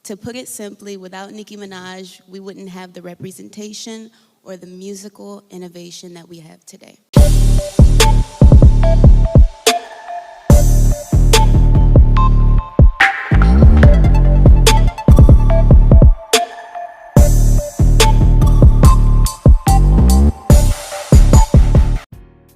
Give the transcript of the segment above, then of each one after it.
To put it simply, without Nicki Minaj, we wouldn't have the representation or the musical innovation that we have today.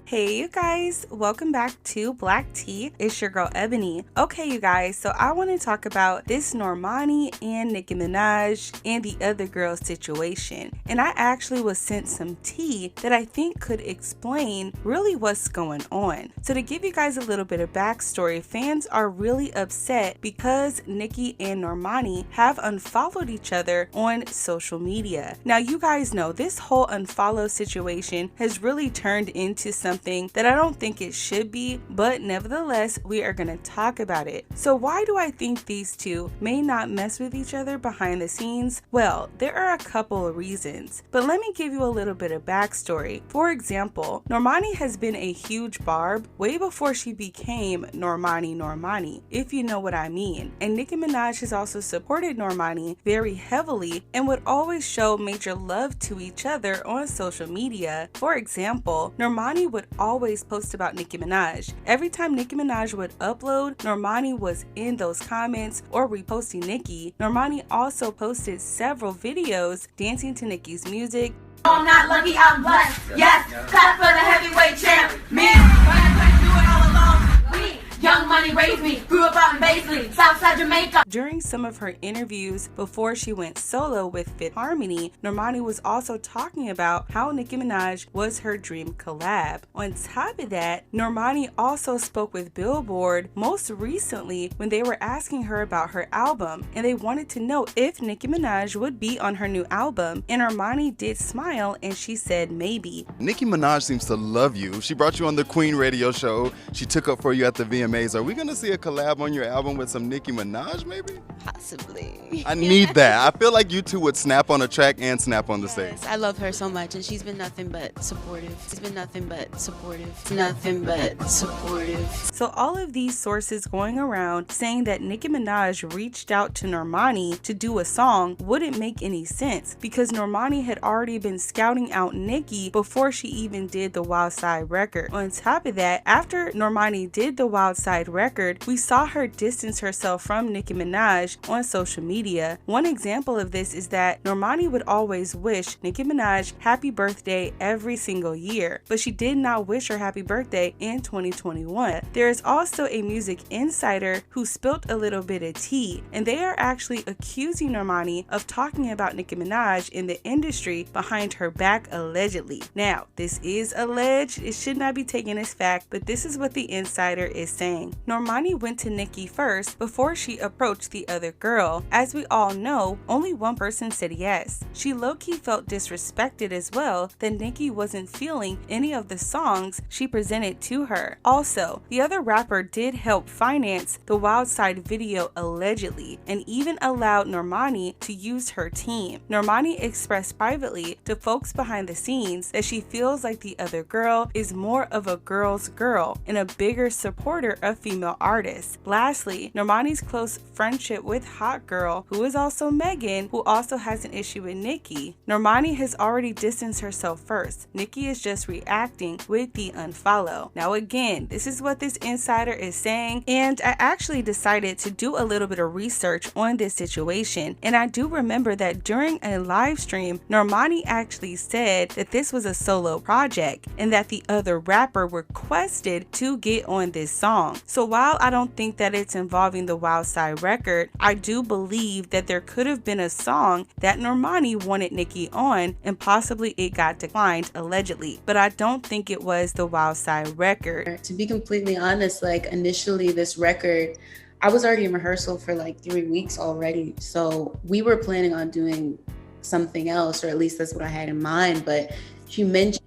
Hey you guys, welcome back to Black Tea. It's your girl Ebony. Okay you guys, so I want to talk about this Normani and Nicki Minaj and the other girl's situation. And I actually was sent some tea that I think could explain really what's going on. So to give you guys a little bit of backstory, fans are really upset because Nicki and Normani have unfollowed each other on social media. Now you guys know this whole unfollow situation has really turned into something that I don't think it should be, but nevertheless, we are going to talk about it. So why do I think these two may not mess with each other behind the scenes? Well, there are a couple of reasons, but let me give you a little bit of backstory. For example, Normani has been a huge barb way before she became Normani, if you know what I mean. And Nicki Minaj has also supported Normani very heavily and would always show major love to each other on social media. For example, Normani would always post about Nicki Minaj. Every time Nicki Minaj would upload, Normani was in those comments or reposting Nicki. Normani also posted several videos dancing to Nicki's music. I'm not lucky, I'm blessed. Yes, clap for the heavyweight champ. Me, I couldn't do it all alone. We, young money raised me. Grew up out in Baisley, Southside Jamaica. During some of her interviews before she went solo with Fit Harmony, Normani was also talking about how Nicki Minaj was her dream collab. On top of that, Normani also spoke with Billboard most recently when they were asking her about her album, and they wanted to know if Nicki Minaj would be on her new album, and Normani did smile and she said maybe. Nicki Minaj seems to love you. She brought you on the Queen radio show. She took up for you at the VMAs. Are we gonna see a collab on your album with some Nicki Minaj maybe? Possibly. I need that. I feel like you two would snap on a track and snap on the stage. Yes, I love her so much, and she's been nothing but supportive. She's been nothing but supportive. Nothing but supportive. So all of these sources going around saying that Nicki Minaj reached out to Normani to do a song wouldn't make any sense, because Normani had already been scouting out Nicki before she even did the Wild Side record. On top of that, after Normani did the Wild Side record, we saw her distance herself from Nicki Minaj on social media. One example of this is that Normani would always wish Nicki Minaj happy birthday every single year, but she did not wish her happy birthday in 2021. There is also a music insider who spilt a little bit of tea, and they are actually accusing Normani of talking about Nicki Minaj in the industry behind her back allegedly. Now, this is alleged, it should not be taken as fact, but this is what the insider is saying. Normani went to Nicki first before she approached the other girl. As we all know, only one person said yes. She low-key felt disrespected as well that Nicki wasn't feeling any of the songs she presented to her. Also, the other rapper did help finance the Wild Side video allegedly, and even allowed Normani to use her team. Normani expressed privately to folks behind the scenes that she feels like the other girl is more of a girl's girl and a bigger supporter of female artists. Lastly, Normani's close friendship with Hot Girl, who is also Megan, who also has an issue with Nicki. Normani has already distanced herself first. Nicki is just reacting with the unfollow. Now again, this is what this insider is saying, and I actually decided to do a little bit of research on this situation, and I do remember that during a live stream, Normani actually said that this was a solo project and that the other rapper requested to get on this song. So while I don't think that it's involving the Wild Side record, I do believe that there could have been a song that Normani wanted Nicki on, and possibly it got declined allegedly, but I don't think it was the Wild Side record. To be completely honest, like initially this record, I was already in rehearsal for like 3 weeks already. So we were planning on doing something else, or at least that's what I had in mind. But she mentioned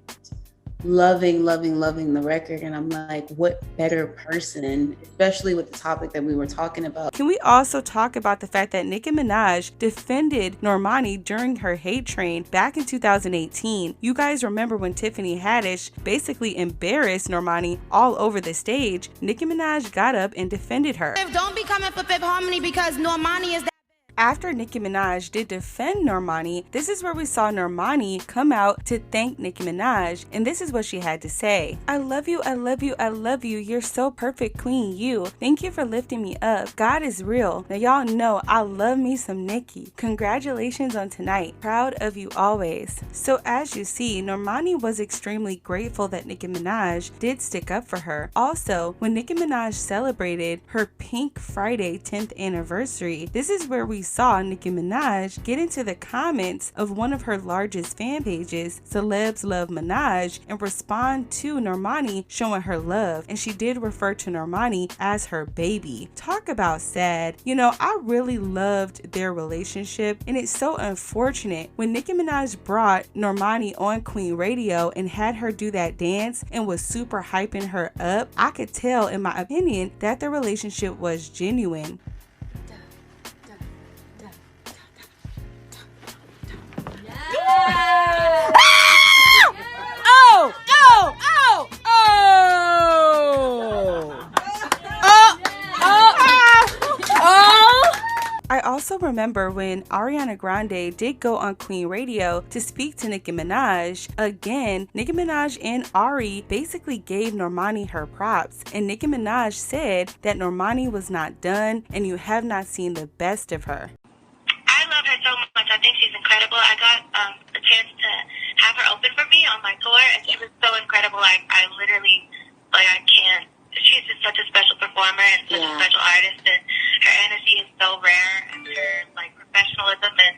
loving the record, and I'm like, what better person, especially with the topic that we were talking about. Can we also talk about the fact that Nicki Minaj defended Normani during her hate train back in 2018? You guys remember when Tiffany Haddish basically embarrassed Normani all over the stage? Nicki Minaj got up and defended her. Don't be coming for Fifth Harmony because Normani is that. after Nicki Minaj did defend Normani, this is where we saw Normani come out to thank Nicki Minaj, and this is what she had to say. I love you, I love you, I love you. You're so perfect, queen, you. Thank you for lifting me up. God is real. Now y'all know I love me some Nicki. Congratulations on tonight. Proud of you always. So as you see, Normani was extremely grateful that Nicki Minaj did stick up for her. Also, when Nicki Minaj celebrated her Pink Friday 10th anniversary, this is where we saw Nicki Minaj get into the comments of one of her largest fan pages, Celebs Love Minaj, and respond to Normani showing her love, and she did refer to Normani as her baby. Talk about sad. You know, I really loved their relationship, and it's so unfortunate when Nicki Minaj brought Normani on Queen Radio and had her do that dance and was super hyping her up. I could tell, in my opinion, that the relationship was genuine. I also remember when Ariana Grande did go on Queen Radio to speak to Nicki Minaj. Again, Nicki Minaj and Ari basically gave Normani her props, and Nicki Minaj said that Normani was not done and you have not seen the best of her. I love her so much. I think she's incredible. I got a chance to have her open for me on my tour, and she was so incredible. I literally, I can't. She's just such a special performer and such a special artist, and her energy is so rare, and her professionalism and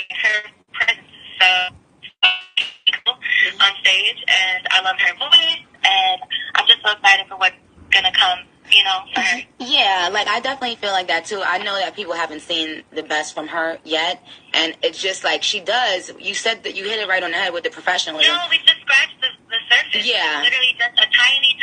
her presence is so cool on stage, and I love her voice, and I'm just so excited for what's gonna come, for her. Yeah, I definitely feel like that too. I know that people haven't seen the best from her yet, and it's just she does. You said that you hit it right on the head with the professionalism. No, we just scratched the surface. Yeah. Literally just a tiny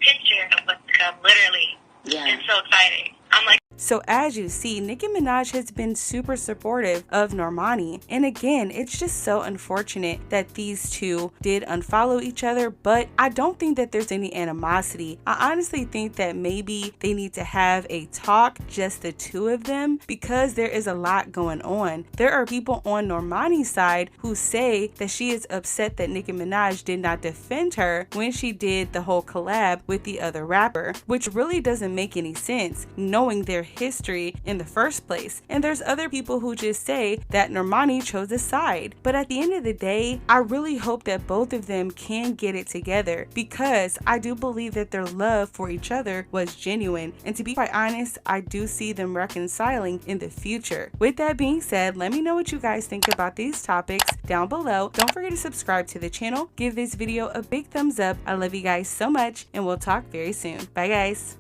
picture of what's to come, literally. Yeah. It's so exciting. I'm like, So as you see, Nicki Minaj has been super supportive of Normani. And again, it's just so unfortunate that these two did unfollow each other, but I don't think that there's any animosity. I honestly think that maybe they need to have a talk, just the two of them, because there is a lot going on. There are people on Normani's side who say that she is upset that Nicki Minaj did not defend her when she did the whole collab with the other rapper, which really doesn't make any sense knowing their history in the first place. And there's other people who just say that Normani chose a side. But at the end of the day, I really hope that both of them can get it together, because I do believe that their love for each other was genuine. And to be quite honest, I do see them reconciling in the future. With that being said, let me know what you guys think about these topics down below. Don't forget to subscribe to the channel. Give this video a big thumbs up. I love you guys so much, and we'll talk very soon. Bye guys.